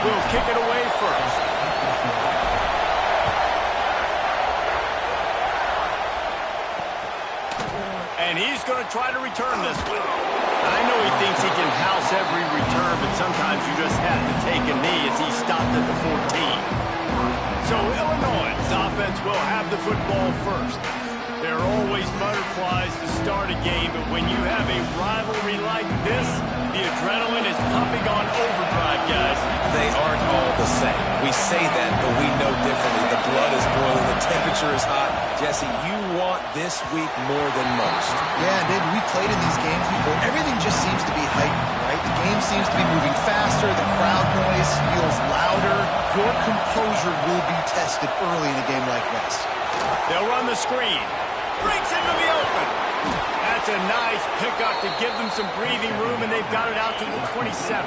will kick it away first. And he's going to try to return this one. I know he thinks he can house every return, but sometimes you just have to take a knee as he stopped at the 14. So Illinois' offense will have the football first. There are always butterflies to start a game, but when you have a rivalry like this, the adrenaline is pumping on overdrive, guys. They aren't all the same. We say that, but we know differently. The blood is boiling. The temperature is hot. Jesse, you want this week more than most. Yeah, David, we played in these games before. Everything just seems to be heightened, right? The game seems to be moving faster. The crowd noise feels louder. Your composure will be tested early in a game like this. They'll run the screen. Breaks into the open. That's a nice pickup to give them some breathing room, and they've got it out to the 27.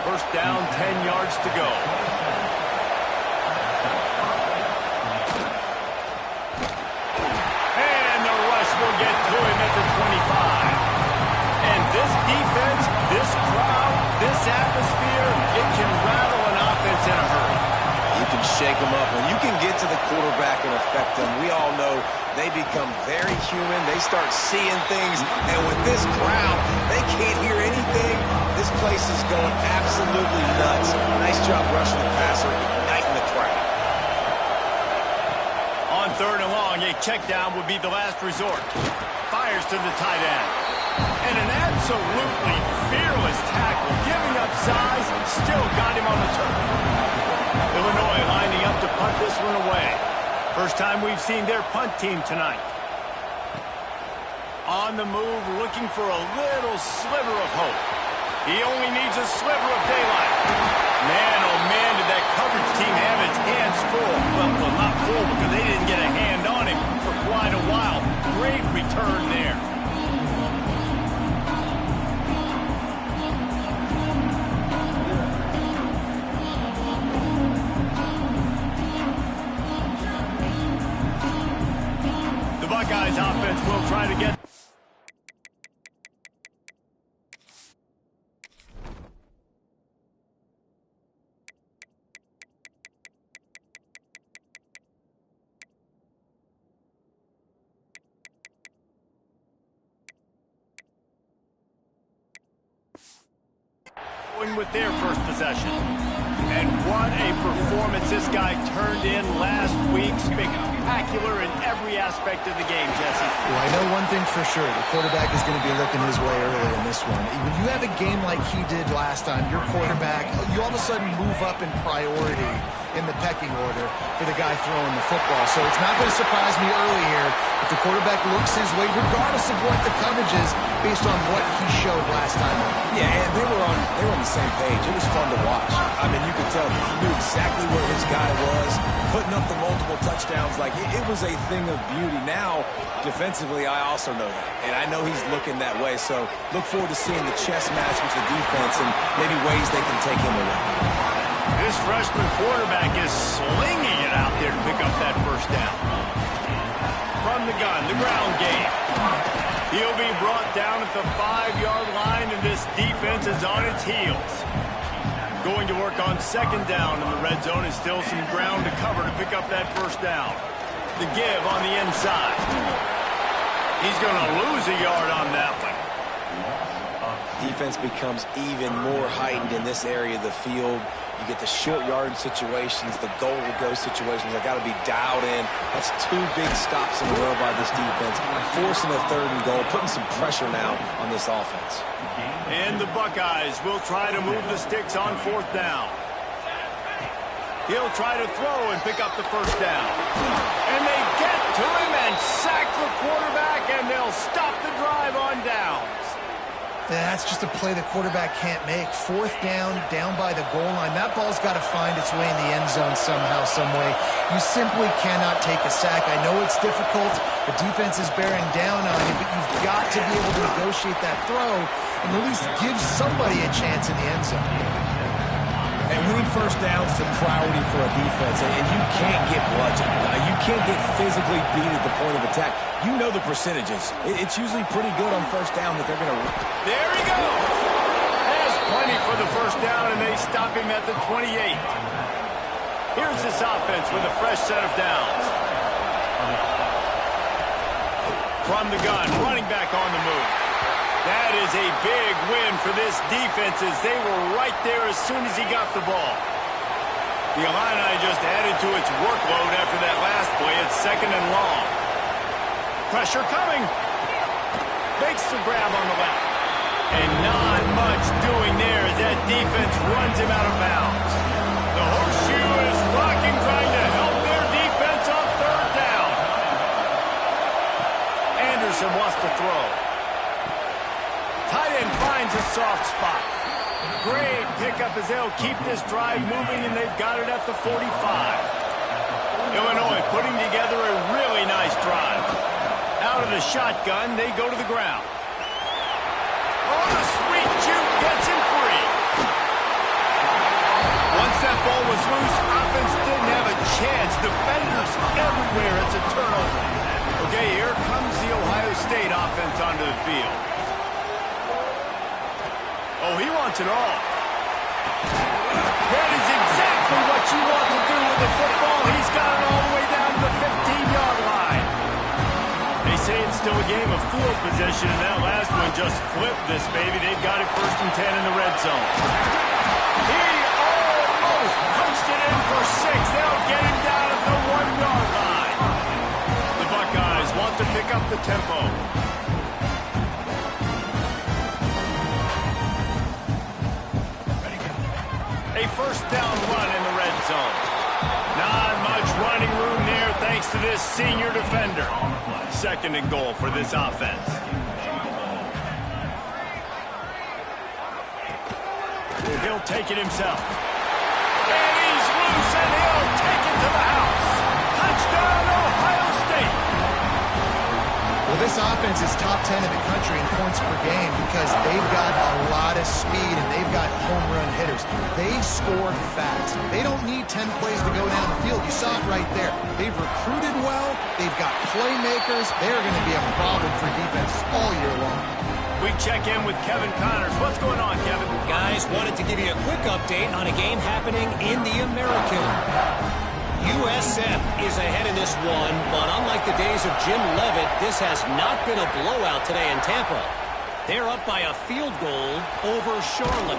First down, 10 yards to go. And the rush will get to him at the 25. And this defense, this crowd, this atmosphere, it can rattle an offense in a hurry. You can shake them up. When you can get to the quarterback and affect them, we all know they become very human. They start seeing things. And with this crowd, they can't hear anything. This place is going absolutely nuts. Nice job rushing the passer, igniting the crowd. On third and long, a check down would be the last resort. Fires to the tight end. And an absolutely fearless tackle, giving up size, still got him on the turn. Illinois lining up to punt this one away. First time we've seen their punt team tonight. On the move, looking for a little sliver of hope. He only needs a sliver of daylight. Man, oh man, did that coverage team have its hands full. Well, not full because they didn't get a hand on him for quite a while. Great return there. Buckeyes offense will try to get with their first possession. And what a performance this guy turned in last week. Spectacular in every aspect of the game, Jesse. Well, I know one thing for sure. The quarterback is going to be looking his way early in this one. When you have a game like he did last time, your quarterback, you all of a sudden move up in priority in the pecking order for the guy throwing the football. So it's not going to surprise me early here if the quarterback looks his way, regardless of what the coverage is, based on what he showed last time. Yeah, and they were on the same page. It was fun to watch. I mean, you could tell he knew exactly where his guy was, putting up the multiple touchdowns. Like, it was a thing of beauty. Now, defensively, I also know that. And I know he's looking that way. So look forward to seeing the chess match with the defense and maybe ways they can take him away. This freshman quarterback is slinging it out there to pick up that first down. From the gun, the ground game. He'll be brought down at the 5-yard line, and this defense is on its heels. Going to work on second down in the red zone, and still some ground to cover to pick up that first down. The give on the inside. He's going to lose a yard on that one. Defense becomes even more heightened in this area of the field. You get the short yard situations, the goal-to-go situations. They've got to be dialed in. That's 2 big stops in a row by this defense, forcing a third and goal, putting some pressure now on this offense. And the Buckeyes will try to move the sticks on fourth down. He'll try to throw and pick up the first down. And they get to him and sack the quarterback, and they'll stop the drive on downs. That's just a play the quarterback can't make. Fourth down, down by the goal line. That ball's got to find its way in the end zone somehow, some way. You simply cannot take a sack. I know it's difficult. The defense is bearing down on you, but you've got to be able to negotiate that throw and at least give somebody a chance in the end zone. And winning first downs is a priority for a defense, and you can't get bludgeoned. You can't get physically beat at the point of attack. You know the percentages. It's usually pretty good on first down that they're going to... There he goes! Has plenty running for the first down, and they stop him at the 28. Here's this offense with a fresh set of downs. From the gun, running back on the move. That is a big win for this defense as they were right there as soon as he got the ball. The Illini just added to its workload after that last play. It's 2nd and long. Pressure coming. Makes the grab on the left. And not much doing there as that defense runs him out of bounds. The horseshoe is rocking, trying to help their defense on 3rd down. Anderson wants to throw. Tight end finds a soft spot. Great pickup as they'll keep this drive moving, and they've got it at the 45. Illinois putting together a really nice drive. Out of the shotgun, they go to the ground. Oh, the sweet juke gets him free. Once that ball was loose, offense didn't have a chance. Defenders everywhere. It's a turnover. Okay, here comes the Ohio State offense onto the field. Oh, he wants it all. That is exactly what you want to do with the football. He's got it all the way down to the 15-yard line. They say it's still a game of field position, and that last one just flipped this baby. They've got it 1st and 10 in the red zone. He almost punched it in for 6. They'll get him down at the 1-yard line. The Buckeyes want to pick up the tempo. A 1st down run in the red zone. Not much running room there thanks to this senior defender. 2nd and goal for this offense. He'll take it himself. And he's loose, and he'll take it to the house. Touchdown, Ohio State. Well, this offense is top 10 in the country in points per game because they've got a lot of speed and they've got home run hitters. They score fast. They don't need 10 plays to go down the field. You saw it right there. They've recruited well. They've got playmakers. They're going to be a problem for defense all year long. We check in with Kevin Connors. What's going on, Kevin? Guys, wanted to give you a quick update on a game happening in the American. USF is ahead in this one, but unlike the days of Jim Leavitt, this has not been a blowout today in Tampa. They're up by a field goal over Charlotte.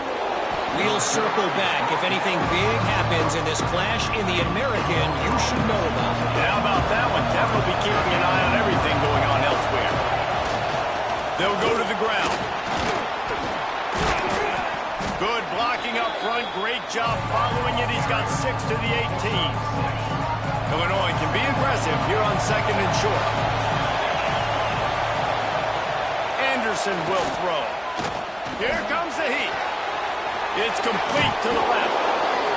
We'll circle back. If anything big happens in this clash in the American, you should know about it. Yeah, how about that one? Kevin will be keeping an eye on everything going on elsewhere. They'll go to the ground. Good blocking up front. Great job following it. He's got 6 to the 18. Illinois can be aggressive here on 2nd and short. Anderson will throw. Here comes the heat. It's complete to the left.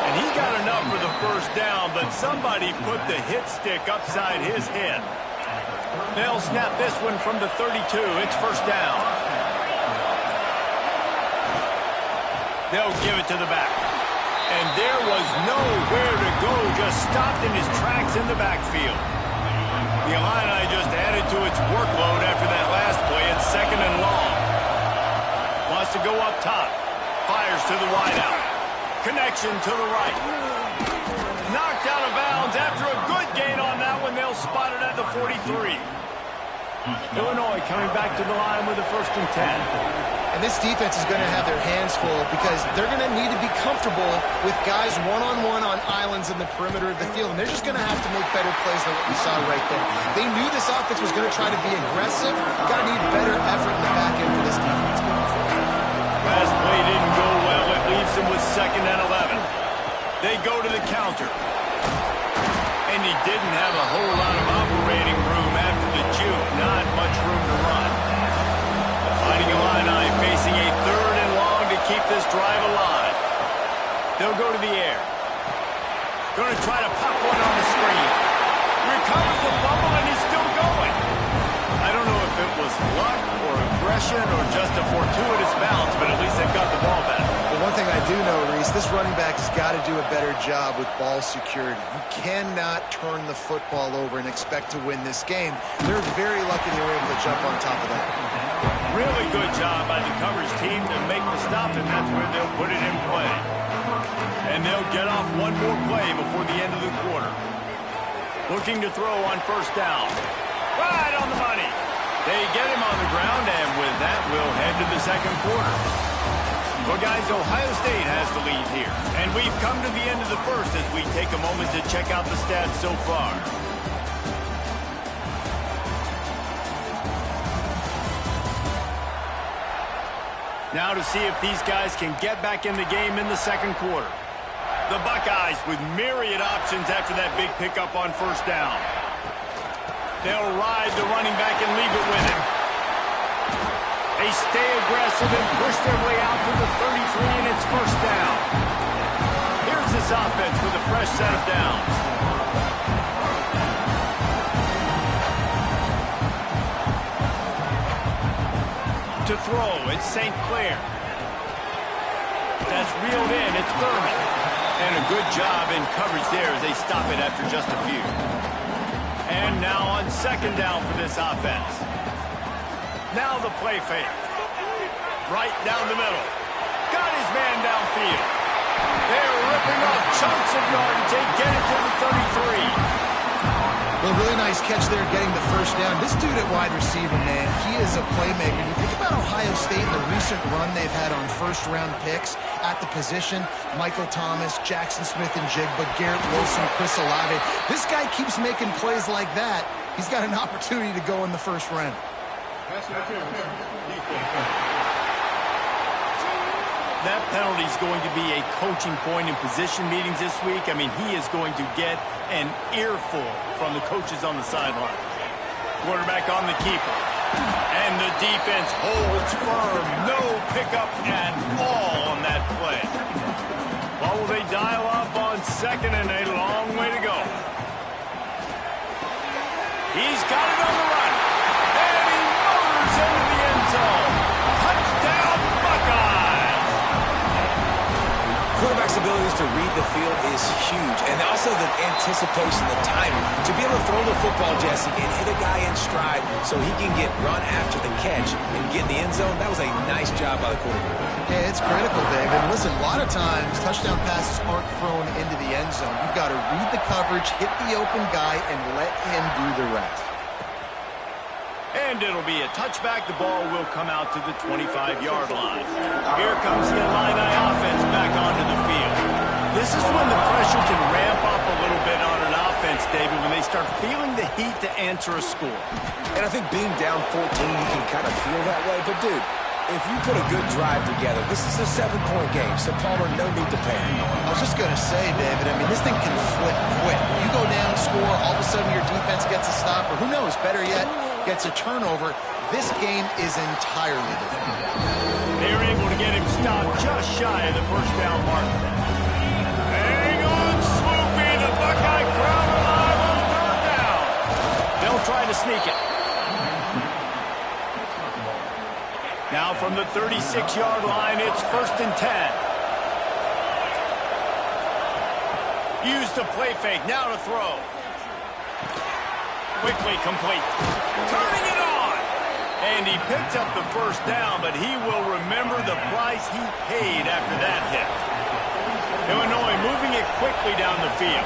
And he got enough for the 1st down, but somebody put the hit stick upside his head. They'll snap this one from the 32. It's 1st down. They'll give it to the back. And there was nowhere to go, just stopped in his tracks in the backfield. The Illini just added to its workload after that last play. It's 2nd and long. Wants to go up top. Fires to the wideout. Connection to the right. Knocked out of bounds after a good gain on that one. They'll spot it at the 43. Illinois coming back to the line with a 1st and 10. And this defense is going to have their hands full because they're going to need to be comfortable with guys one-on-one on islands in the perimeter of the field. And they're just going to have to make better plays than what we saw right there. They knew this offense was going to try to be aggressive. Got to need better effort in the back end for this defense going forward. Last play didn't go well. It leaves them with 2nd and 11. They go to the counter. And he didn't have a whole lot of operating room after the juke. Not much room to run. The Fighting Illini facing a 3rd and long to keep this drive alive. They'll go to the air. Going to try to pop one on the screen. Recovers the fumble and he's still going. I don't know if it was luck or aggression or just a fortuitous bounce, but at least they've got the ball back. Well, one thing I do know, Reese, this running back has got to do a better job with ball security. You cannot turn the football over and expect to win this game. They're very lucky they were able to jump on top of that. Really good job by the coverage team to make the stop, and that's where they'll put it in play. And they'll get off one more play before the end of the quarter. Looking to throw on first down. Right on the money. They get him on the ground, and with that, we'll head to the second quarter. Well, guys, Ohio State has the lead here. And we've come to the end of the first as we take a moment to check out the stats so far. Now to see if these guys can get back in the game in the second quarter. The Buckeyes with myriad options after that big pickup on first down. They'll ride the running back and leave it with him. They stay aggressive and push their way out to the 33, and it's first down. Here's this offense with a fresh set of downs. To throw, it's St. Clair. That's reeled in, it's Thurman. And a good job in coverage there as they stop it after just a few. And now on second down for this offense. Now the play fake. Right down the middle. Got his man downfield. They're ripping off chunks of yardage. They get it to the 33. Well, really nice catch there getting the first down. This dude at wide receiver, man, he is a playmaker. You think about Ohio State and the recent run they've had on first-round picks at the position. Michael Thomas, Jackson Smith and Jigba, Garrett Wilson, Chris Olave. This guy keeps making plays like that. He's got an opportunity to go in the first round. That penalty is going to be a coaching point in position meetings this week. I mean, he is going to get an earful from the coaches on the sideline. Quarterback on the keeper. And the defense holds firm. No pickup at all on that play. Well, will they dial up on second and a long way to go? He's got it on the run. And he motors into the end zone. Touchdown, Buckeyes! Quarterback's abilities to read the field is huge, and also the anticipation, the timing. To be able to throw the football, Jesse, and hit a guy in stride so he can get run after the catch and get in the end zone, that was a nice job by the quarterback. Yeah, it's critical, David. Listen, a lot of times touchdown passes aren't thrown into the end zone. You've got to read the coverage, hit the open guy, and let him do the rest. And it'll be a touchback. The ball will come out to the 25-yard line. Here comes the Illini offense back onto the field. This is when the pressure can ramp up a little bit on an offense, David, when they start feeling the heat to answer a score. And I think being down 14, you can kind of feel that way. But, dude, if you put a good drive together, this is a 7-point game, so Palmer, no need to panic. I was just going to say, David, I mean, this thing can flip quick. You go down, score, all of a sudden your defense gets a stop, or who knows, better yet, gets a turnover. This game is entirely different. They were able to get him stopped just shy of the first down mark. Hang on, swooping, the Buckeye crowd alive on third down. They'll try to sneak it. Now from the 36-yard line, it's first and 10. Use the play fake, now to throw. Quickly complete. Turning it on. And he picked up the first down, but he will remember the price he paid after that hit. Illinois moving it quickly down the field.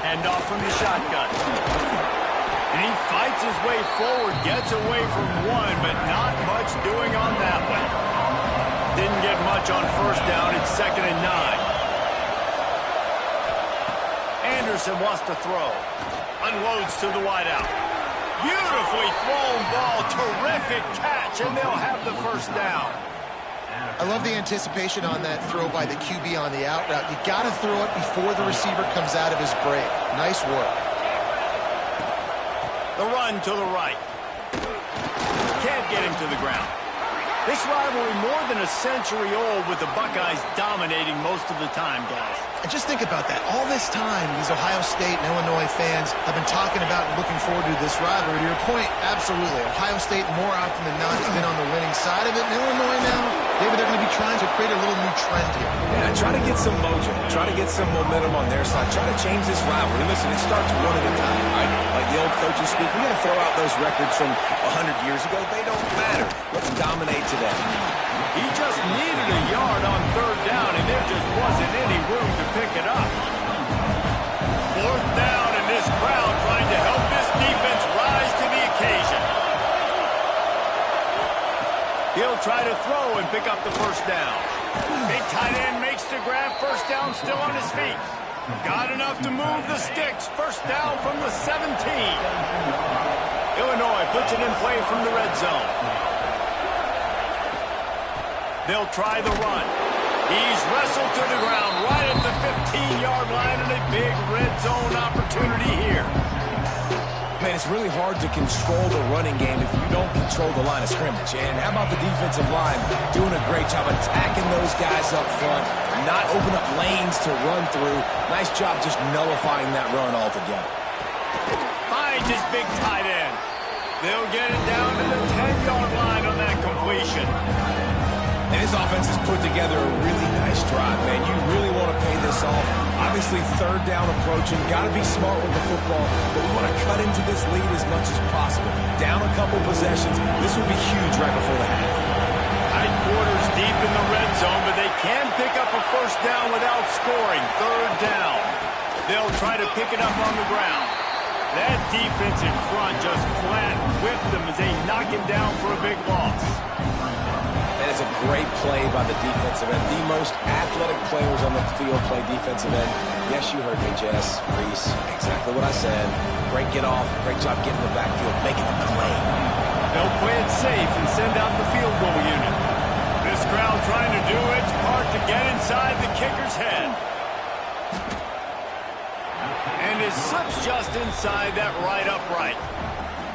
Hand off from the shotgun. And he fights his way forward, gets away from one, but not much doing on that one. Didn't get much on first down. It's second and 9. Anderson wants to throw. Unloads to the wideout. Beautifully thrown ball. Terrific catch, and they'll have the first down. I love the anticipation on that throw by the QB on the out route. You got to throw it before the receiver comes out of his break. Nice work. The run to the right. Can't get him to the ground. This rivalry more than a century old with the Buckeyes dominating most of the time, guys. And just think about that. All this time, these Ohio State and Illinois fans have been talking about and looking forward to this rivalry. To your point, absolutely. Ohio State, more often than not, has been on the winning side of it. And Illinois now, maybe they're going to be trying to create a little new trend here. Yeah, try to get some mojo. Try to get some momentum on their side. Try to change this rivalry. Listen, it starts one at a time, right? Like the old coaches speak, we're going to throw out those records from 100 years ago. They don't matter. Let's dominate today. He just needed a yard on third down, and there just wasn't any room to pick it up. Fourth down, and this crowd trying to help this defense rise to the occasion. He'll try to throw and pick up the first down. Big tight end makes the grab. First down, still on his feet. Got enough to move the sticks. First down from the 17. Illinois puts it in play from the red zone. They'll try the run. He's wrestled to the ground right at the 15-yard line, and a big red zone opportunity here. Man, it's really hard to control the running game if you don't control the line of scrimmage. And how about the defensive line doing a great job attacking those guys up front, not open up lanes to run through. Nice job just nullifying that run altogether. Finds his big tight end. They'll get it down to the 10-yard line on that completion. And his offense has put together a really nice drive, man. You really want to pay this off. Obviously, third down approaching. Got to be smart with the football, but we want to cut into this lead as much as possible. Down a couple possessions. This would be huge right before the half. Tight quarters deep in the red zone, but they can pick up a first down without scoring. Third down. They'll try to pick it up on the ground. That defense in front just flat whipped them as they knock him down for a big loss. And it's a great play by the defensive end. The most athletic players on the field play defensive end. Yes, you heard me, Jess, Reese. Exactly what I said. Great get off. Great job getting the backfield, making the play. They'll play it safe and send out the field goal unit. This crowd trying to do its part to get inside the kicker's head. And it slips just inside that right upright.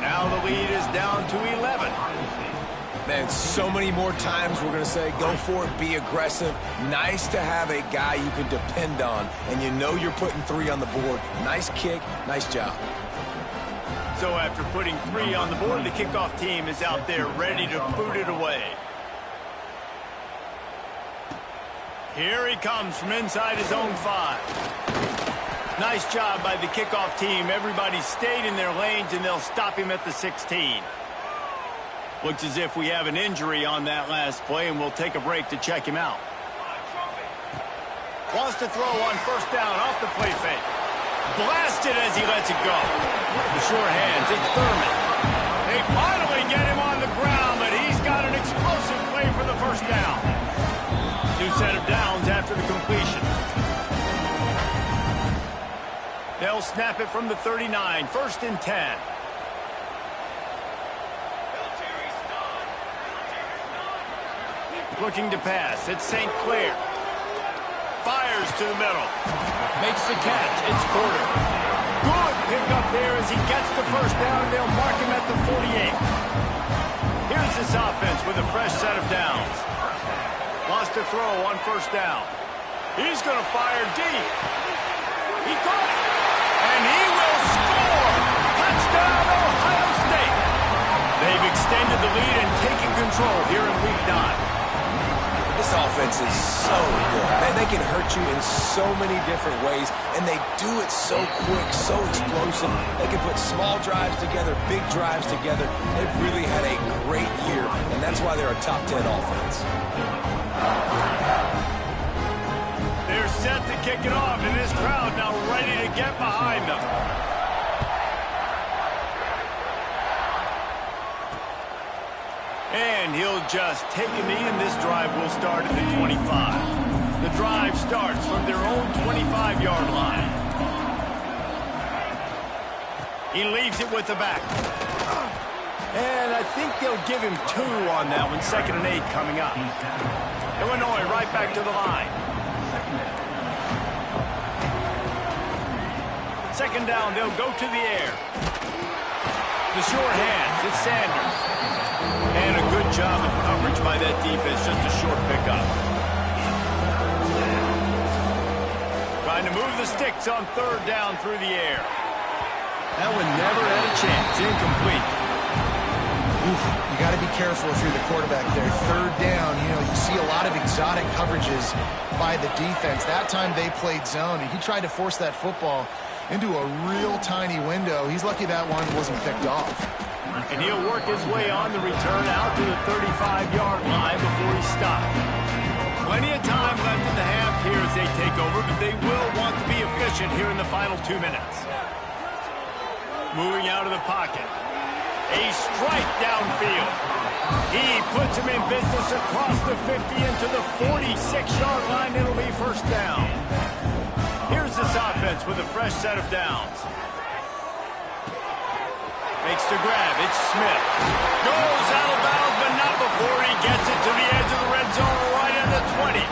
Now the lead is down to 11. Man, so many more times we're going to say, go for it, be aggressive. Nice to have a guy you can depend on, and you know you're putting 3 on the board. Nice kick, nice job. So after putting 3 on the board, the kickoff team is out there ready to boot it away. Here he comes from inside his own 5. Nice job by the kickoff team. Everybody stayed in their lanes, and they'll stop him at the 16. Looks as if we have an injury on that last play, and we'll take a break to check him out. Wants to throw on first down off the play fake. Blasted as he lets it go. The short hands, it's Thurman. They finally get him on the ground, but he's got an explosive play for the first down. New set of downs after the completion. They'll snap it from the 39, 1st and 10. Looking to pass. It's St. Clair. Fires to the middle. Makes the catch. It's Porter. Good pickup there as he gets the first down. They'll mark him at the 48. Here's this offense with a fresh set of downs. Wants to throw on first down. He's going to fire deep. He caught it. And he will score. Touchdown, Ohio State. They've extended the lead and taken control here in Week 9. This offense is so good. Man, they can hurt you in so many different ways, and they do it so quick, so explosive. They can put small drives together, big drives together. They've really had a great year, and that's why they're a top 10 offense. They're set to kick it off, and this crowd now ready to get behind them. And he'll just take a knee, and this drive will start at the 25. The drive starts from their own 25-yard line. He leaves it with the back. And I think they'll give him 2 on that one. 2nd and 8 coming up. Illinois right back to the line. 2nd down, they'll go to the air. The short hands, it's Sanders. And a good job of coverage by that defense, just a short pickup. Trying to move the sticks on 3rd down through the air. That one never had a chance. Incomplete. You got to be careful if you're the quarterback there. 3rd down, you see a lot of exotic coverages by the defense. That time they played zone, and he tried to force that football into a real tiny window. He's lucky that one wasn't picked off. And he'll work his way on the return out to the 35-yard line before he stopped. Plenty of time left in the half here as they take over, but they will want to be efficient here in the final 2 minutes. Moving out of the pocket. A strike downfield. He puts him in business across the 50 into the 46-yard line. It'll be first down. Here's this offense with a fresh set of downs. Makes the grab. It's Smith. Goes out of bounds, but not before he gets it to the edge of the red zone right at the 20.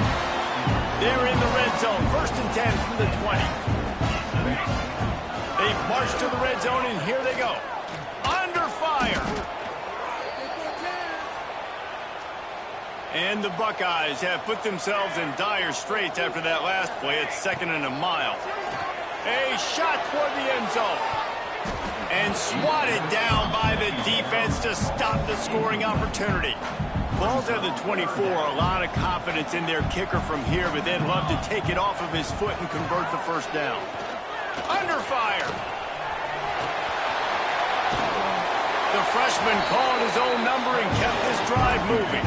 They're in the red zone. First and 10 from the 20. They've marched to the red zone, and here they go. Under fire. And the Buckeyes have put themselves in dire straits after that last play. It's 2nd and a mile. A shot toward the end zone. And swatted down by the defense to stop the scoring opportunity. Ball's at the 24. A lot of confidence in their kicker from here, but they'd love to take it off of his foot and convert the first down. Under fire. The freshman called his own number and kept this drive moving.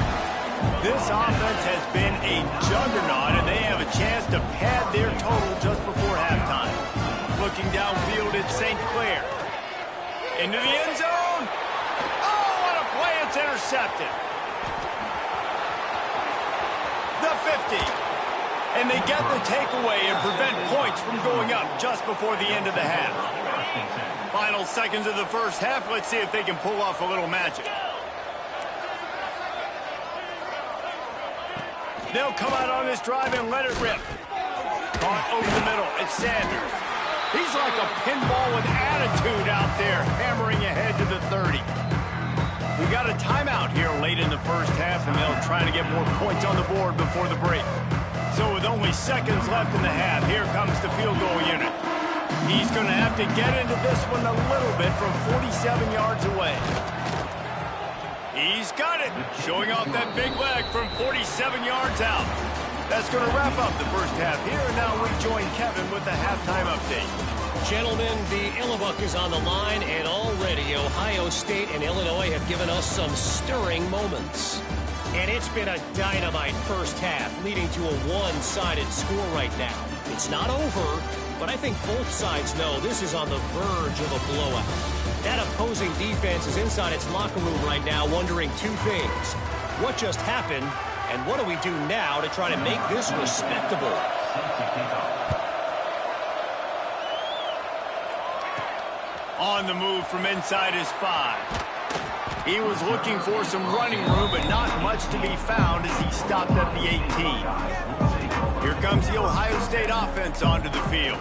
This offense has been a juggernaut, and they have a chance to pad their total just before halftime. Looking downfield at St. Clair. Into the end zone. Oh, what a play. It's intercepted. The 50. And they get the takeaway and prevent points from going up just before the end of the half. Final seconds of the first half. Let's see if they can pull off a little magic. They'll come out on this drive and let it rip. Caught over the middle. It's Sanders. He's like a pinball with attitude out there, hammering ahead to the 30. We got a timeout here late in the first half, and they'll try to get more points on the board before the break. So with only seconds left in the half, here comes the field goal unit. He's going to have to get into this one a little bit from 47 yards away. He's got it, showing off that big leg from 47 yards out. That's going to wrap up the first half here, and now we join Kevin with the halftime update. Gentlemen, the Illibuck is on the line, and already Ohio State and Illinois have given us some stirring moments. And it's been a dynamite first half, leading to a one-sided score right now. It's not over, but I think both sides know this is on the verge of a blowout. That opposing defense is inside its locker room right now wondering two things. What just happened, and what do we do now to try to make this respectable? On the move from inside his 5. He was looking for some running room, but not much to be found as he stopped at the 18. Here comes the Ohio State offense onto the field.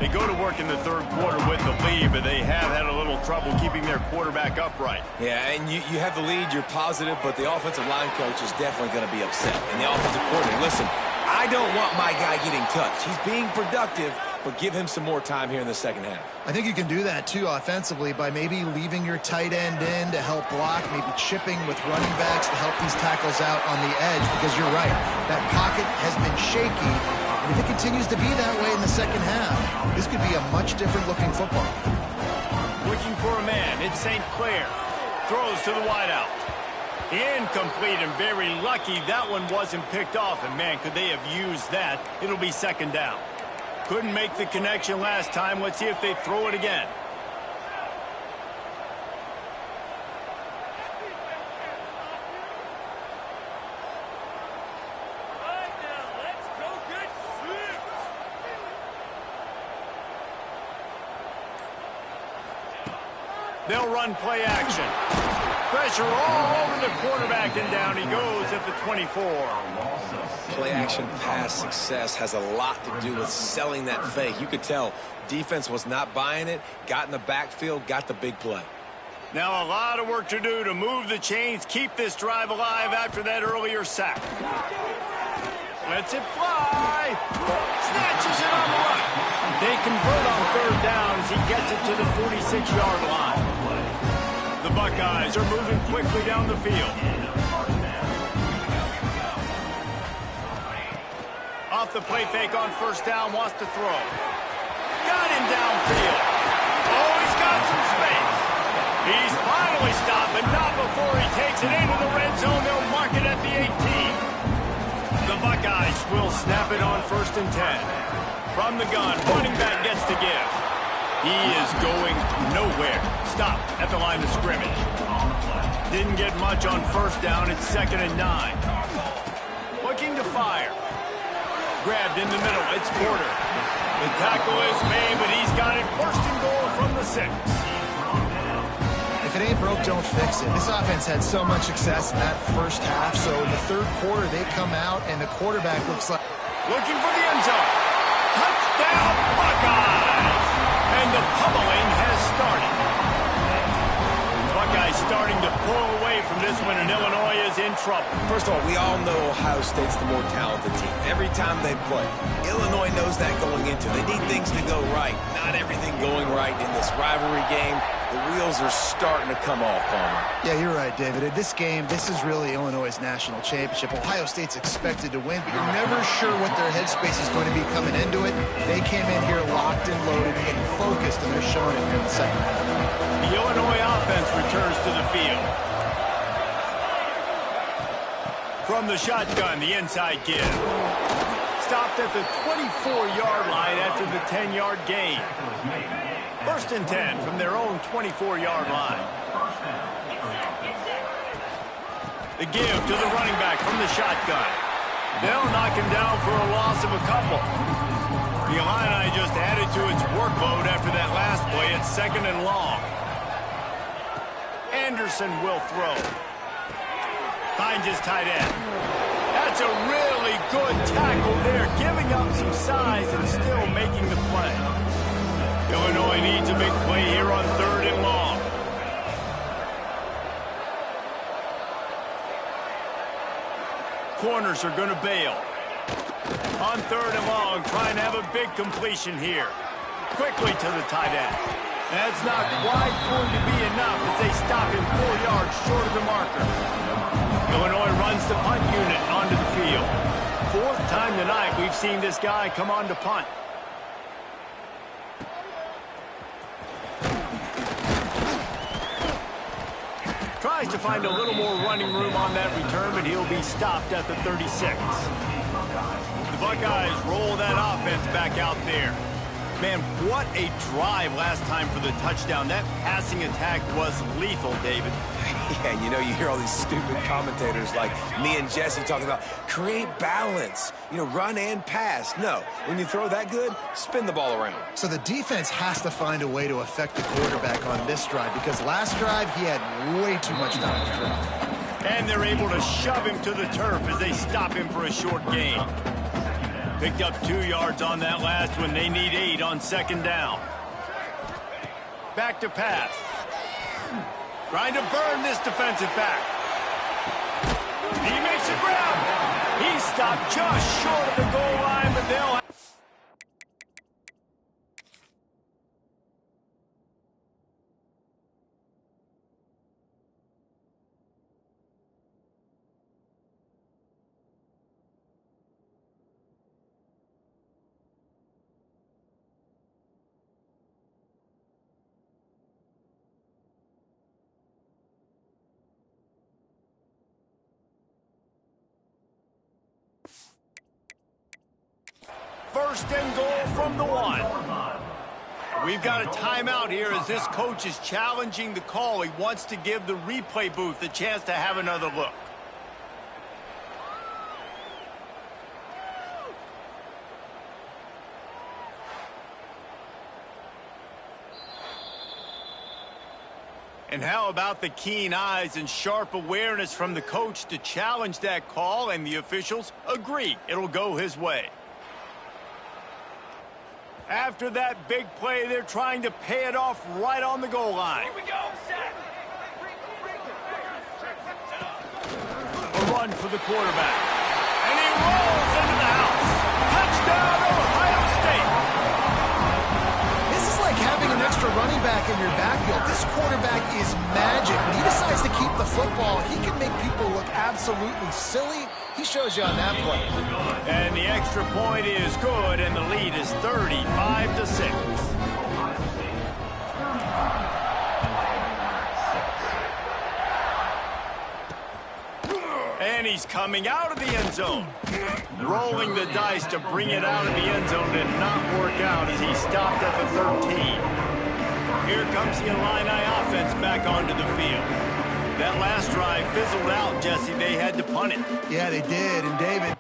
They go to work in the third quarter with the lead, but they have had a little trouble keeping their quarterback upright. Yeah, and you have the lead, you're positive, but the offensive line coach is definitely going to be upset. And the offensive coordinator, listen, I don't want my guy getting touched. He's being productive, but give him some more time here in the second half. I think you can do that, too, offensively, by maybe leaving your tight end in to help block, maybe chipping with running backs to help these tackles out on the edge, because you're right, that pocket has been shaky. And if it continues to be that way in the second half, this could be a much different looking football. Looking for a man. It's St. Clair. Throws to the wideout. Incomplete, and very lucky that one wasn't picked off. And, man, could they have used that? It'll be second down. Couldn't make the connection last time. Let's see if they throw it again. They'll run play action. Pressure all over the quarterback, and down he goes at the 24. Play action pass success has a lot to do with selling that fake. You could tell defense was not buying it, got in the backfield, got the big play. Now a lot of work to do to move the chains, keep this drive alive after that earlier sack. Lets it fly. Snatches it on the run. They convert on third down as he gets it to the 46-yard line. The Buckeyes are moving quickly down the field. Off the play fake on first down, wants to throw. Got him downfield. Oh, he's got some space. He's finally stopped, but not before he takes it into the red zone. They'll mark it at the 18. The Buckeyes will snap it on 1st and 10. From the gun, running back gets to give. He is going nowhere. Stop at the line of scrimmage. Didn't get much on first down. It's 2nd and 9. Looking to fire. Grabbed in the middle. It's Porter. The tackle is made, but he's got it 1st and goal from the 6. If it ain't broke, don't fix it. This offense had so much success in that first half, so in the third quarter, they come out, and the quarterback looks like... Looking for the end zone. Touchdown, Buckeyes! And the pummeling has started. Buckeyes starting to pull away from this one, and Illinois is in trouble. First of all, we all know Ohio State's the more talented team. Every time they play, Illinois knows that going into. They need things to go right. Not everything going right in this rivalry game. The wheels are starting to come off, Palmer. Yeah, you're right, David. In this game, this is really Illinois' national championship. Ohio State's expected to win, but you're never sure what their headspace is going to be coming into it. They came in here locked and loaded and focused, and they're showing it here in the second half. The Illinois offense returns to the field. From the shotgun, the inside give. Stopped at the 24-yard line after the 10-yard gain. 1st and 10 from their own 24-yard line. The give to the running back from the shotgun. They'll knock him down for a loss of a couple. The Illini just added to its workload after that last play. It's 2nd and long. Anderson will throw. Finds his tight end. That's a really good tackle there, giving up some size and still making the play. Illinois needs a big play here on 3rd and long. Corners are going to bail. On 3rd and long, trying to have a big completion here. Quickly to the tight end. That's not quite going to be enough as they stop him 4 yards short of the marker. Illinois runs the punt unit onto the field. 4th time tonight we've seen this guy come on to punt. Tries to find a little more running room on that return, but he'll be stopped at the 36. The Buckeyes roll that offense back out there. Man, what a drive last time for the touchdown. That passing attack was lethal, David. Yeah, you know, you hear all these stupid commentators like me and Jesse talking about create balance, you know, run and pass. No, when you throw that good, spin the ball around. So the defense has to find a way to affect the quarterback on this drive because last drive he had way too much time to throw. And they're able to shove him to the turf as they stop him for a short gain. Picked up 2 yards on that last one. They need 8 on 2nd down. Back to pass. Trying to burn this defensive back. He makes a grab. He's stopped just short of the goal line, but they'll... First and goal from the 1. We've got a timeout here as this coach is challenging the call. He wants to give the replay booth a chance to have another look. And how about the keen eyes and sharp awareness from the coach to challenge that call, and the officials agree it'll go his way. After that big play, they're trying to pay it off right on the goal line. Here we go, set. A run for the quarterback. And he rolls into the house. Touchdown, Ohio State. This is like having an extra running back in your backfield. This quarterback is magic. When he decides to keep the football, he can make people look absolutely silly. He shows you on that play. And the extra point is good, and the lead is 35-6. And he's coming out of the end zone. Rolling the dice to bring it out of the end zone did not work out as he stopped at the 13. Here comes the Illini offense back onto the field. That last drive fizzled out, Jesse. They had to punt it. Yeah, they did. And David...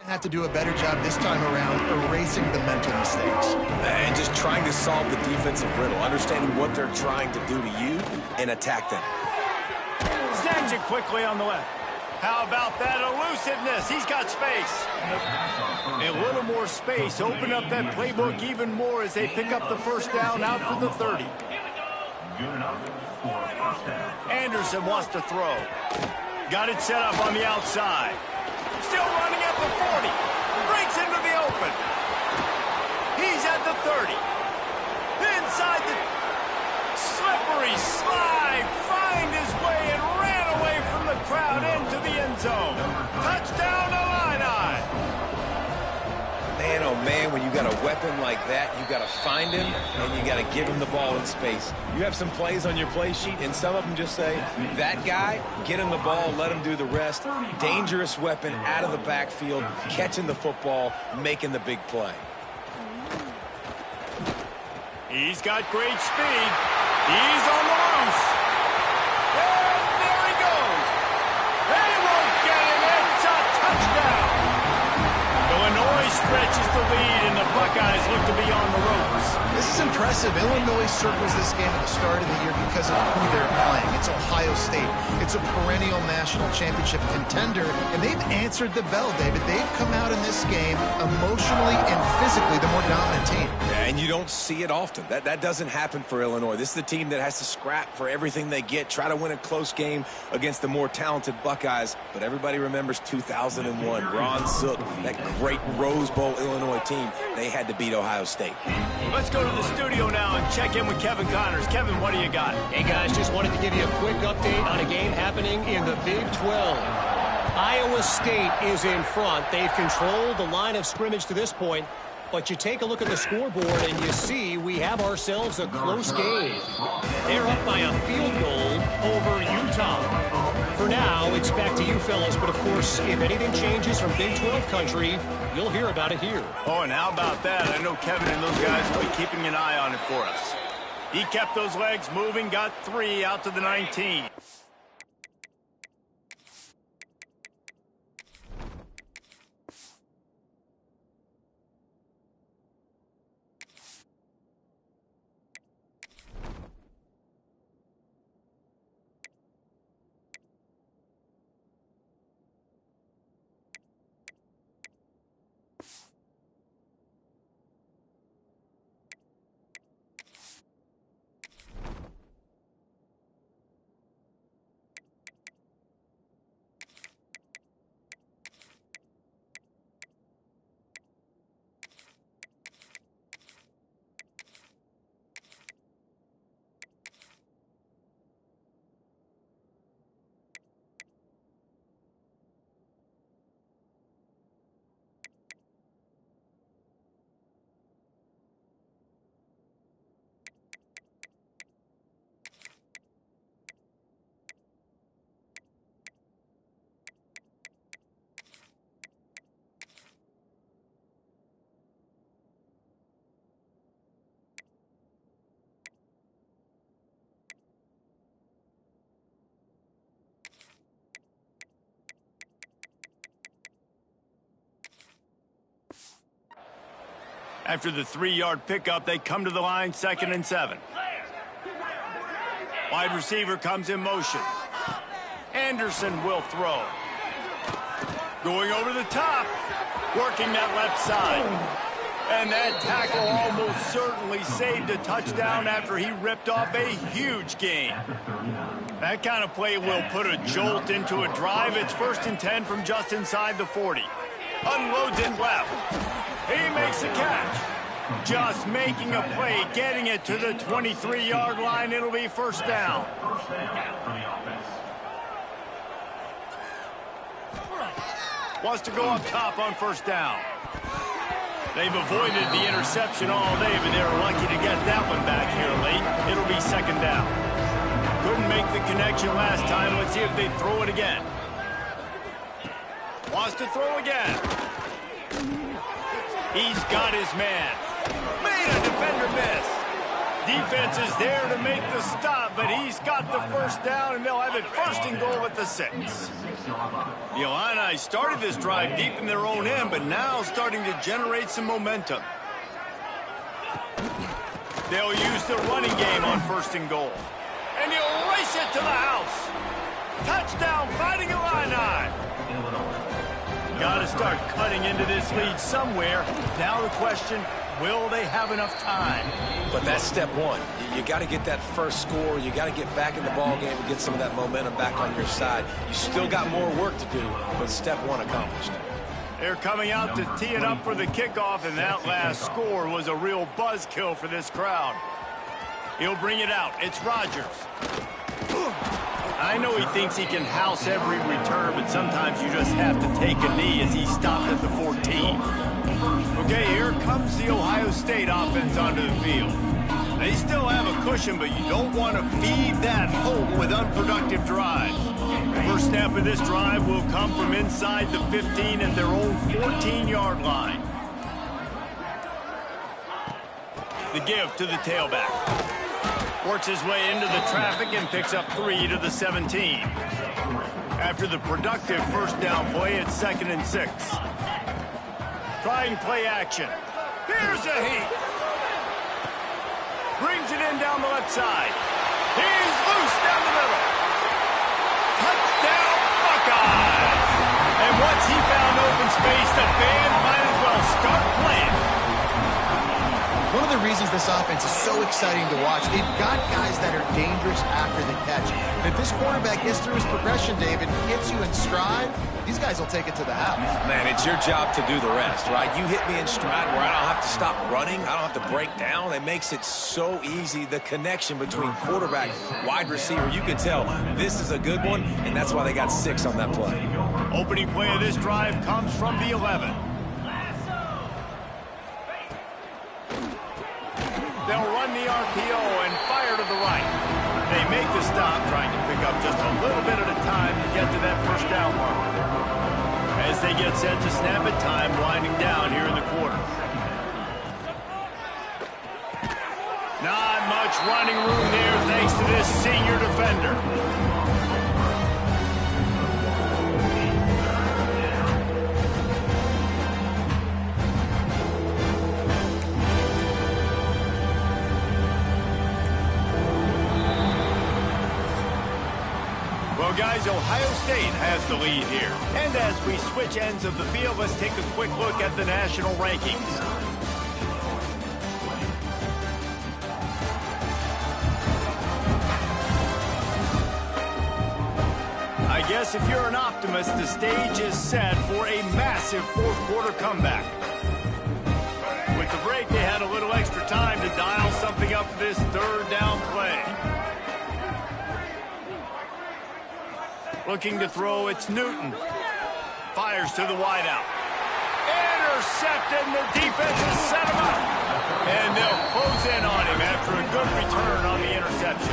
have to do a better job this time around erasing the mental mistakes. And just trying to solve the defensive riddle, understanding what they're trying to do to you and attack them. Snags it quickly on the left. How about that elusiveness? He's got space. A little more space. Open up that playbook even more as they pick up the first down out to the 30. Anderson wants to throw. Got it set up on the outside. Still running at the 40. Breaks into the open. He's at the 30. Inside the slippery slide. Find his way and ran away from the crowd into the end zone. Touchdown, Illini. Man, oh man, when you got a weapon like that, you got to find him and you got to give him the ball in space. You have some plays on your play sheet, and some of them just say, that guy, get him the ball, let him do the rest. Dangerous weapon out of the backfield, catching the football, making the big play. He's got great speed. He's on the loose. And there he goes. They won't get him. It's a touchdown. Illinois stretches the lead, and the Buckeyes look to be on the ropes. This is impressive. Illinois circles this game at the start of the year because of who they're playing. It's Ohio State. It's a perennial national championship contender, and they've answered the bell, David. They've come out in this game emotionally and physically the more dominant team. Yeah, and you don't see it often. That doesn't happen for Illinois. This is the team that has to scrap for everything they get, try to win a close game against the more talented Buckeyes. But everybody remembers 2001. Ron Zook, that great Rose Bowl Illinois team. They had to beat Ohio State. Let's go to the studio now and check in with Kevin Connors. Kevin, what do you got? Hey, guys, just wanted to give you a quick update on a game happening in the Big 12. Iowa State is in front. They've controlled the line of scrimmage to this point. But you take a look at the scoreboard and you see we have ourselves a close game. They're up by a field goal over Utah. For now, it's back to you fellas, but of course, if anything changes from Big 12 country, you'll hear about it here. Oh, and how about that? I know Kevin and those guys will be keeping an eye on it for us. He kept those legs moving, got 3 out to the 19. After the 3-yard pickup, they come to the line, 2nd and 7. Wide receiver comes in motion. Anderson will throw. Going over the top, working that left side. And that tackle almost certainly saved a touchdown after he ripped off a huge gain. That kind of play will put a jolt into a drive. It's 1st and 10 from just inside the 40. Unloads it left. He makes the catch. Just making a play, getting it to the 23-yard line. It'll be 1st down. Wants to go up top on 1st down. They've avoided the interception all day, but they were lucky to get that one back here late. It'll be 2nd down. Couldn't make the connection last time. Let's see if they throw it again. Wants to throw again. He's got his man. Made a defender miss. Defense is there to make the stop, but he's got the 1st down, and they'll have it 1st and goal at the 6. The Illini started this drive deep in their own end, but now starting to generate some momentum. They'll use the running game on 1st and goal. And he'll race it to the house. Touchdown, Fighting Illini. Got to start cutting into this lead somewhere. Now the question, will they have enough time? But that's step one. You got to get that first score. You got to get back in the ball game and get some of that momentum back on your side. You still got more work to do, but step one accomplished. They're coming out to tee it up for the kickoff, and that last score was a real buzzkill for this crowd. He'll bring it out. It's Rodgers. I know he thinks he can house every return, but sometimes you just have to take a knee as he stopped at the 14. Okay, here comes the Ohio State offense onto the field. They still have a cushion, but you don't want to feed that hope with unproductive drives. First snap of this drive will come from inside the 15 at their own 14-yard line. The give to the tailback. Works his way into the traffic and picks up 3 to the 17. After the productive 1st down play, it's 2nd and 6. trying play action. Here's a heat. Brings it in down the left side. He's loose down the middle. Touchdown, Buckeyes. And once he found open space, the band might as well start playing. One of the reasons this offense is so exciting to watch, they've got guys that are dangerous after the catch. And if this quarterback gets through his progression, David, gets you in stride, these guys will take it to the house. Man, it's your job to do the rest, right? You hit me in stride where I don't have to stop running. I don't have to break down. It makes it so easy. The connection between quarterback, wide receiver, you can tell this is a good one, and that's why they got 6 on that play. Opening play of this drive comes from the 11. They'll run the RPO and fire to the right. They make the stop, trying to pick up just a little bit at a time to get to that first down mark. As they get set to snap it, time winding down here in the quarter. Not much running room there thanks to this senior defender. Well, guys, Ohio State has the lead here. And as we switch ends of the field, let's take a quick look at the national rankings. I guess if you're an optimist, the stage is set for a massive fourth-quarter comeback. With the break, they had a little extra time to dial something up for this third down play. Looking to throw, it's Newton. Fires to the wideout. Intercepted, and the defense has set him up. And they'll close in on him after a good return on the interception.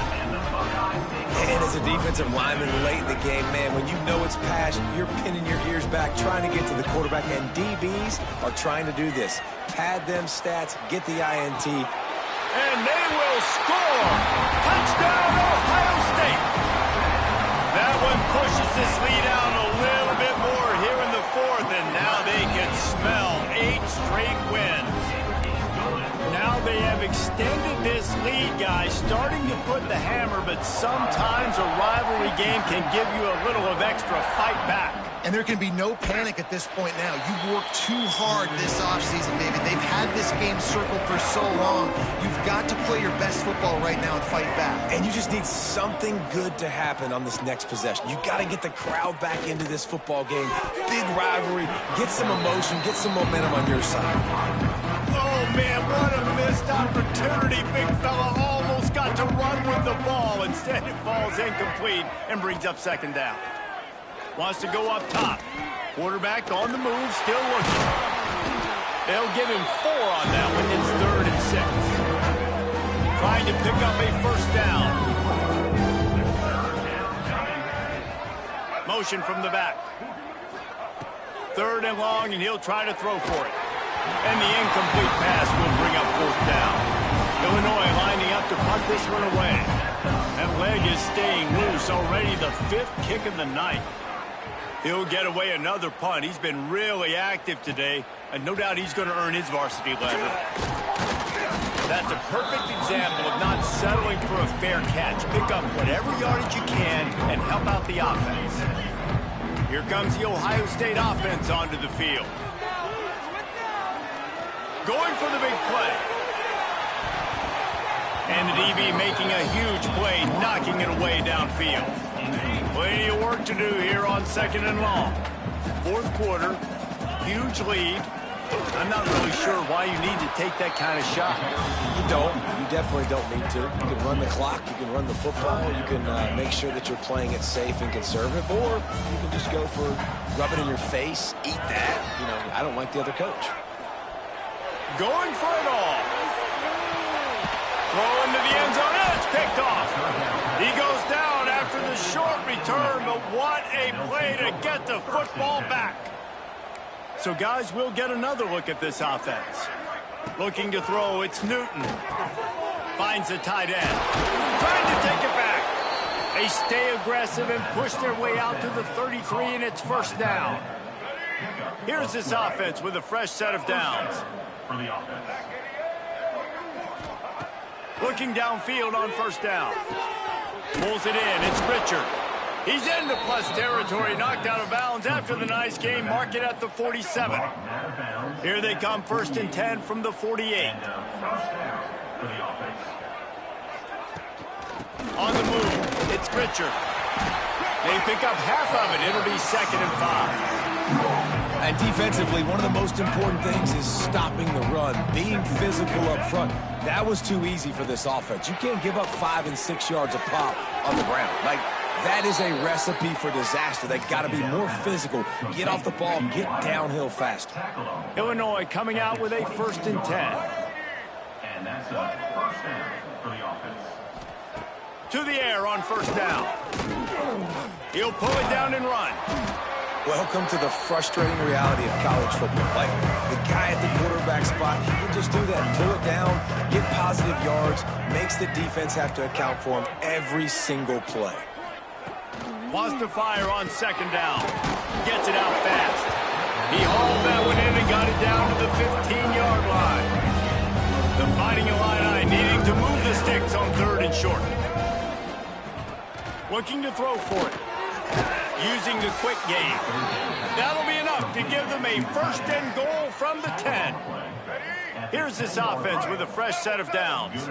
And as a defensive lineman late in the game, man, when you know it's pass, you're pinning your ears back, trying to get to the quarterback, and DBs are trying to do this. Pad them stats, get the INT. And they will score. Touchdown, Ohio State. That one pushes this lead out a little bit more here in the fourth, and now they can smell 8 straight wins. Now they have extended this lead, guys, starting to put the hammer, but sometimes a rivalry game can give you a little of extra fight back. And there can be no panic at this point now. You've worked too hard this offseason, David. They've had this game circled for so long. You've got to play your best football right now and fight back. And you just need something good to happen on this next possession. You got to get the crowd back into this football game. Big rivalry. Get some emotion. Get some momentum on your side. Oh, man, what a missed opportunity. Big fella almost got to run with the ball. Instead, it falls incomplete and brings up second down. Wants to go up top. Quarterback on the move, still looking. They'll give him 4 on that one. It's 3rd and 6. Trying to pick up a first down. Motion from the back. 3rd and long, and he'll try to throw for it. And the incomplete pass will bring up 4th down. Illinois lining up to punt this one away. That leg is staying loose. Already the 5th kick of the night. He'll get away another punt. He's been really active today, and no doubt he's going to earn his varsity letter. That's a perfect example of not settling for a fair catch. Pick up whatever yardage you can and help out the offense. Here comes the Ohio State offense onto the field. Going for the big play. And the DB making a huge play, knocking it away downfield. Plenty of work to do here on 2nd and long. 4th quarter, huge lead. I'm not really sure why you need to take that kind of shot. You don't. You definitely don't need to. You can run the clock. You can run the football. You can make sure that you're playing it safe and conservative. Or you can just go for rub it in your face, eat that. You know, I don't like the other coach. Going for it all. Throw into the end zone. It's picked off. He goes down after the short return, but what a play to get the football back. So, guys, we'll get another look at this offense. Looking to throw, it's Newton. Finds the tight end. Trying to take it back. They stay aggressive and push their way out to the 33, and it's 1st down. Here's this offense with a fresh set of downs. Looking downfield on first down. Pulls it in. It's Richard. He's into plus territory, knocked out of bounds after the nice game. Mark it at the 47. Here they come, 1st and 10 from the 48. On the move, it's Richard. They pick up half of it. It'll be 2nd and 5. And defensively, one of the most important things is stopping the run, being physical up front. That was too easy for this offense. You can't give up 5 and 6 yards a pop on the ground. Like, that is a recipe for disaster. They got to be more physical, get off the ball, get downhill fast. Illinois coming out with a 1st and 10. And that's a first down for the offense. To the air on first down. He'll pull it down and run. Welcome to the frustrating reality of college football. Like, the guy at the quarterback spot, he can just do that. Pull it down, get positive yards, makes the defense have to account for him every single play. Wants to fire on 2nd down. Gets it out fast. He hauled that one in and got it down to the 15-yard line. The Fighting Illini needing to move the sticks on 3rd and short. Looking to throw for it. Using the quick game. That'll be enough to give them a 1st and goal from the 10. Here's this offense with a fresh set of downs.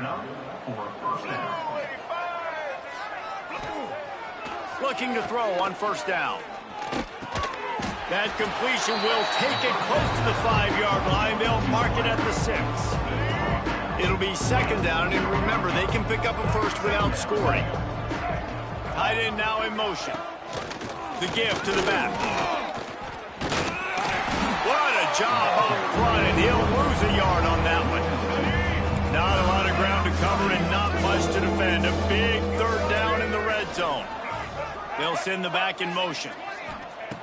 Looking to throw on 1st down. That completion will take it close to the 5-yard line. They'll mark it at the 6. It'll be 2nd down, and remember, they can pick up a 1st without scoring. Tight end now in motion. The give to the back. What a job up front, and he'll lose a yard on that one. Not a lot of ground to cover and not much to defend. A big 3rd down in the red zone. They'll send the back in motion.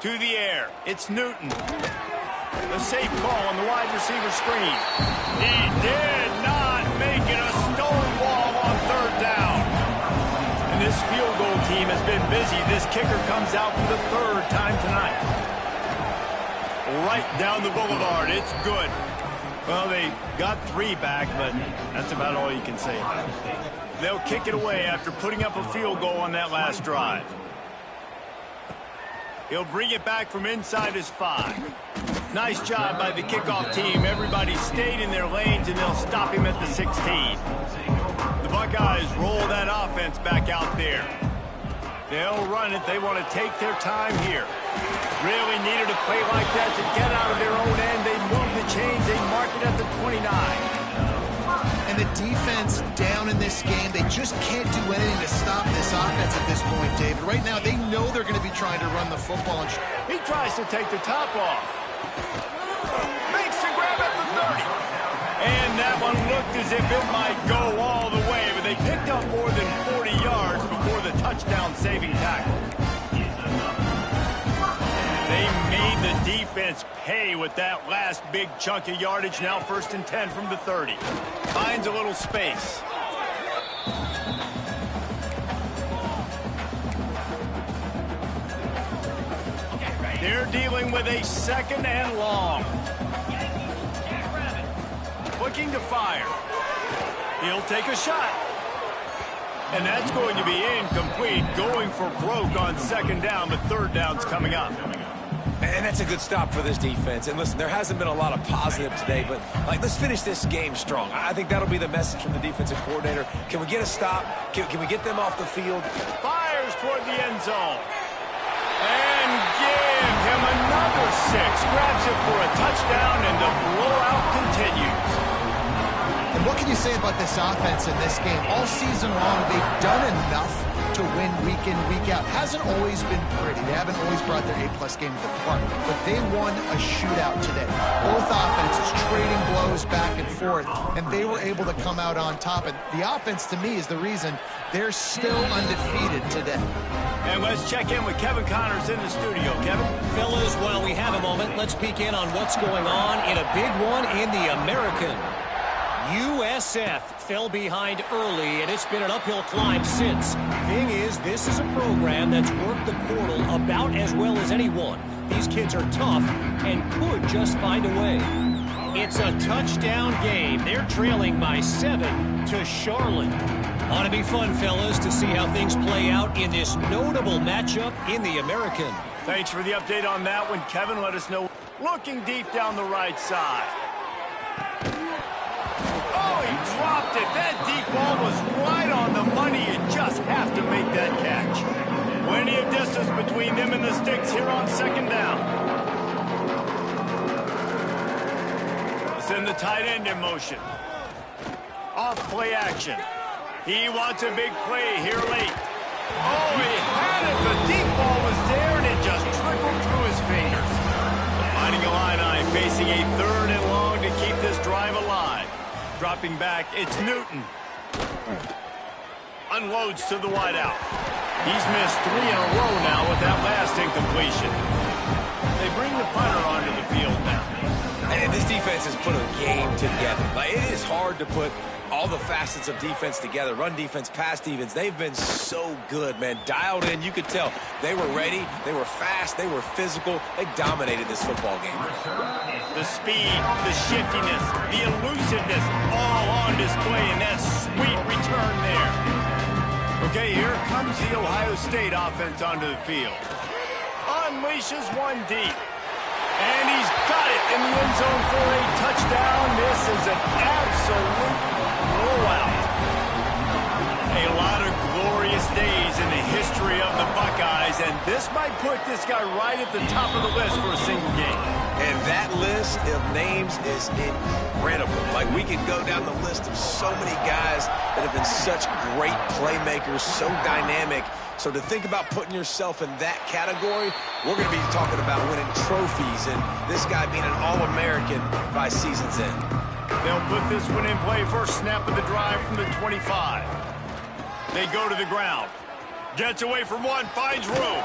To the air, it's Newton. The safe call on the wide receiver screen. He did not make it. A stonewall on 3rd down. And this field goal team has been busy. This kicker comes out for the 3rd time tonight. Right down the boulevard. It's good. Well, they got 3 back, but that's about all you can say. They'll kick it away after putting up a field goal on that last drive. He'll bring it back from inside his 5. Nice job by the kickoff team. Everybody stayed in their lanes, and they'll stop him at the 16. The Buckeyes roll that offense back out there. They'll run it. They want to take their time here. Really needed a play like that to get out of their own end. They move the chains. They mark it at the 29. And the defense down in this game, they just can't do anything to stop this offense at this point, David. Right now, they know they're going to be trying to run the football. He tries to take the top off. Makes the grab at the 30. And that one looked as if it might go all the way, but they picked up more than 40 yards before the touchdown-saving tackle. They made the defense pay with that last big chunk of yardage. Now 1st and 10 from the 30. Finds a little space. They're dealing with a 2nd and long. Looking to fire. He'll take a shot. And that's going to be incomplete. Going for broke on 2nd down, but 3rd down's coming up. And that's a good stop for this defense. And listen, there hasn't been a lot of positive today, but let's finish this game strong. I think that'll be the message from the defensive coordinator. Can we get a stop? Can we get them off the field? Fires toward the end zone. And give him another 6. Grabs it for a touchdown, and the blowout continues. And what can you say about this offense in this game? All season long, they've done enough to win week in, week out. Hasn't always been pretty. They haven't always brought their A-plus game to the park. But they won a shootout today. Both offenses trading blows back and forth, and they were able to come out on top. And the offense, to me, is the reason they're still undefeated today. And let's check in with Kevin Connors in the studio. Kevin? Fellas, while we have a moment, let's peek in on what's going on in a big one in the American. USF fell behind early, and it's been an uphill climb since. Thing is, this is a program that's worked the portal about as well as anyone. These kids are tough and could just find a way. It's a touchdown game. They're trailing by 7 to Charlotte. Ought to be fun, fellas, to see how things play out in this notable matchup in the American. Thanks for the update on that one, Kevin. Let us know. Looking deep down the right side. Oh, he dropped it. That deep ball was right on the money. You just have to make that catch. Plenty of distance between them and the sticks here on second down. Send the tight end in motion. Off play action. He wants a big play here late. Oh, he had it. The deep ball was there, and it just trickled through his fingers. Finding Illini facing a 3rd and long to keep this drive alive. Dropping back, it's Newton. Unloads to the wideout. He's missed 3 in a row now with that last incompletion. They bring the punter onto the field now. And this defense has put a game together. Like, it is hard to put all the facets of defense together. Run defense, pass defense. They've been so good, man. Dialed in. You could tell they were ready. They were fast. They were physical. They dominated this football game. The speed, the shiftiness, the elusiveness, all on display in that sweet return there. Okay, here comes the Ohio State offense onto the field. Unleashes one deep. And he's got it in the end zone for a touchdown. This is an absolute blowout. A lot of glorious days in the history of the Buckeyes, and this might put this guy right at the top of the list for a single game. And that list of names is incredible. Like, we can go down the list of so many guys that have been such great playmakers, so dynamic. So to think about putting yourself in that category, we're going to be talking about winning trophies and this guy being an All-American by season's end. They'll put this one in play. First snap of the drive from the 25. They go to the ground. Gets away from one, finds room.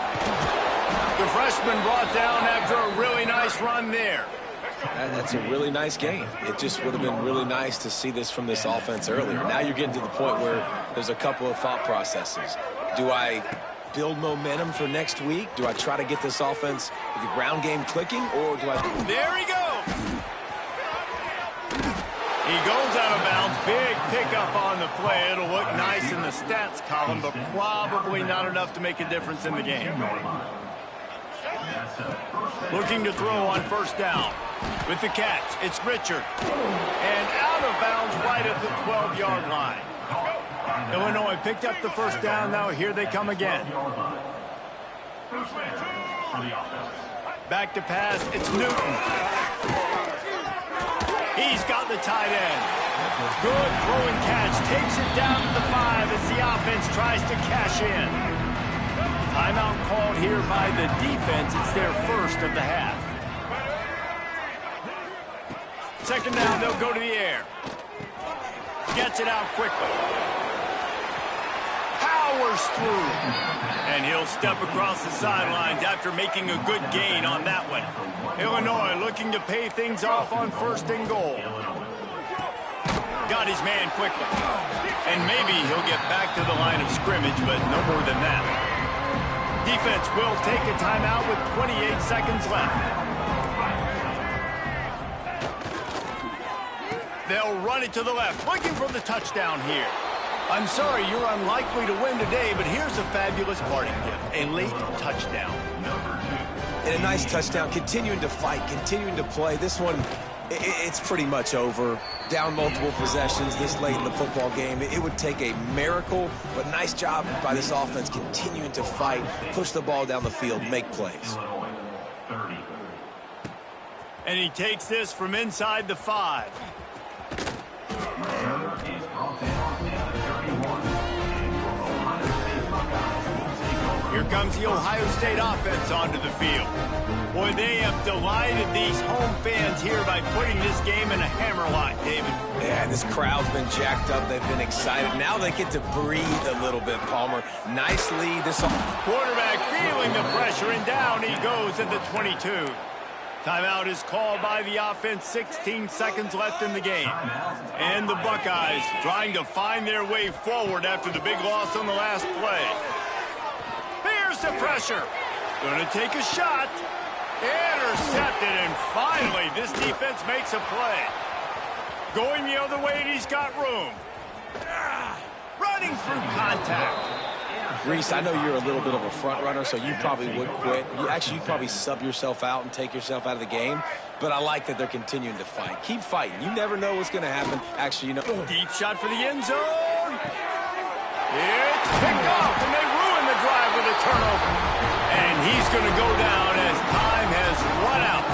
The freshman brought down after a really nice run there. That's a really nice game. It just would have been really nice to see this from this offense earlier. Now you're getting to the point where there's a couple of thought processes. Do I build momentum for next week? Do I try to get this offense with the ground game clicking, or do I... There he goes! He goes out of bounds. Big pickup on the play. It'll look nice in the stats column, but probably not enough to make a difference in the game. Looking to throw on first down. With the catch, it's Richard. And out of bounds right at the 12-yard line. Illinois picked up the first down. Now here they come again. Back to pass. It's Newton. He's got the tight end. Good throwing catch. Takes it down to the 5 as the offense tries to cash in. Timeout called here by the defense. It's their first of the half. Second down, they'll go to the air. Gets it out quickly. Powers through. And he'll step across the sidelines after making a good gain on that one. Illinois looking to pay things off on first and goal. Got his man quickly. And maybe he'll get back to the line of scrimmage, but no more than that. Defense will take a timeout with 28 seconds left. They'll run it to the left, looking for the touchdown here. I'm sorry, you're unlikely to win today, but here's a fabulous parting gift, a late touchdown. And a nice touchdown, continuing to fight, continuing to play. This one, it's pretty much over. Down multiple possessions this late in the football game. It would take a miracle, but nice job by this offense continuing to fight, push the ball down the field, make plays. And he takes this from inside the 5. Here comes the Ohio State offense onto the field. Boy, they have delighted these home fans here by putting this game in a hammerlock, David. Yeah, this crowd's been jacked up. They've been excited. Now they get to breathe a little bit, Palmer. Nice lead. This quarterback feeling the pressure, and down he goes at the 22. Timeout is called by the offense. 16 seconds left in the game. And the Buckeyes trying to find their way forward after the big loss on the last play. Here's the pressure. Going to take a shot. Intercepted, and finally, this defense makes a play. Going the other way, and he's got room. Running through contact. Reese, I know you're a little bit of a front runner, so you probably would quit. You'd probably sub yourself out and take yourself out of the game. But I like that they're continuing to fight. Keep fighting. You never know what's going to happen. Actually, you know. Deep shot for the end zone. It's picked off, and they ruin the drive with a turnover. And he's going to go down as time has run out.